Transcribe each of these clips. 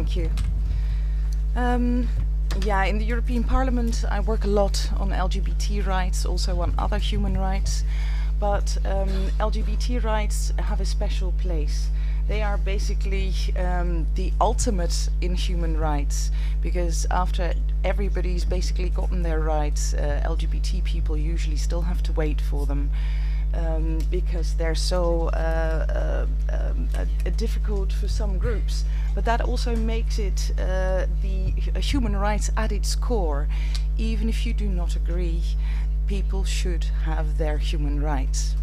Thank you. Yeah, in the European Parliament I work a lot on LGBT rights, also on other human rights, but LGBT rights have a special place. They are basically the ultimate in human rights, because after everybody's basically gotten their rights, LGBT people usually still have to wait for them. Because they're so difficult for some groups, but that also makes it human rights at its core. Even if you do not agree, people should have their human rights.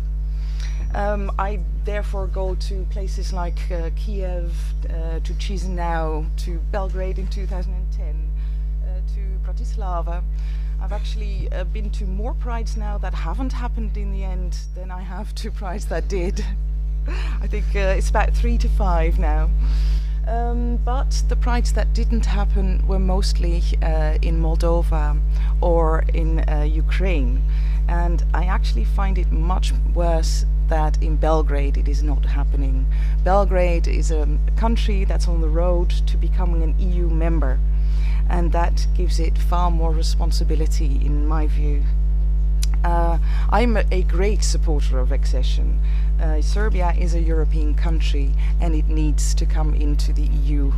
I therefore go to places like Kiev, to Chisinau, to Belgrade in 2010, to Bratislava. I've actually been to more prides now that haven't happened in the end than I have to prides that did. I think it's about 3 to 5 now. But the prides that didn't happen were mostly in Moldova or in Ukraine. And I actually find it much worse that in Belgrade it is not happening. Belgrade is a country that's on the road to becoming an EU member. And that gives it far more responsibility, in my view. I'm a great supporter of accession. Serbia is a European country and it needs to come into the EU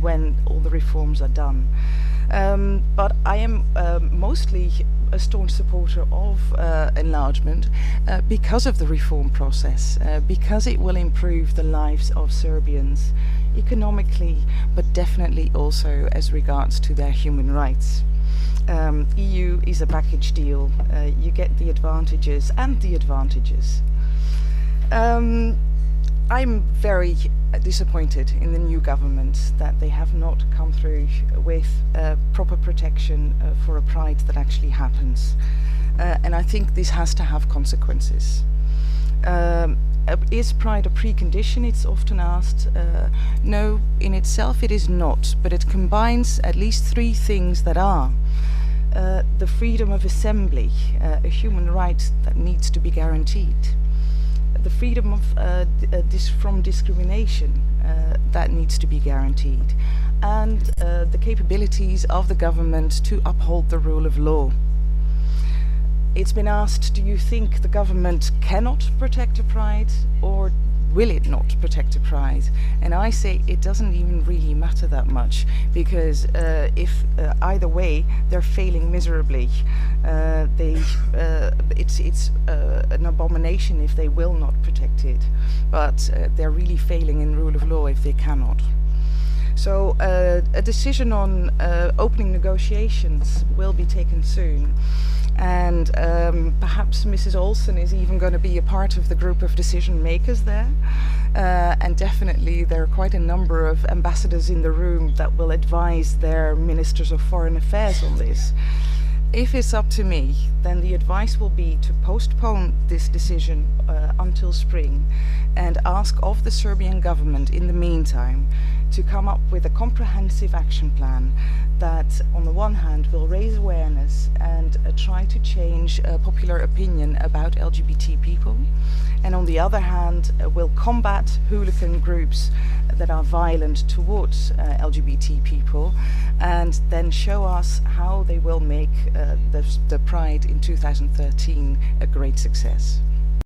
when all the reforms are done. But I am mostly a staunch supporter of enlargement because of the reform process, because it will improve the lives of Serbians economically, but definitely also as regards to their human rights. EU is a package deal. You get the advantages and the advantages. I'm very disappointed in the new government that they have not come through with proper protection for a pride that actually happens. And I think this has to have consequences. Is pride a precondition? It's often asked. No, in itself it is not, but it combines at least 3 things that are. The freedom of assembly, a human right that needs to be guaranteed. The freedom of from discrimination that needs to be guaranteed. And the capabilities of the government to uphold the rule of law. It's been asked, do you think the government cannot protect a pride, or will it not protect a pride? And I say it doesn't even really matter that much, because if either way they're failing miserably. It's an abomination if they will not protect it, but they're really failing in rule of law if they cannot. So a decision on opening negotiations will be taken soon. And perhaps Mrs. Olsen is even going to be a part of the group of decision makers there. And definitely there are quite a number of ambassadors in the room that will advise their ministers of foreign affairs on this. If it's up to me, then the advice will be to postpone this decision until spring and ask of the Serbian government in the meantime to come up with a comprehensive action plan that on the one hand will raise awareness and try to change popular opinion about LGBT people, and on the other hand will combat hooligan groups that are violent towards LGBT people, and then show us how they will make the Pride in 2013 a great success.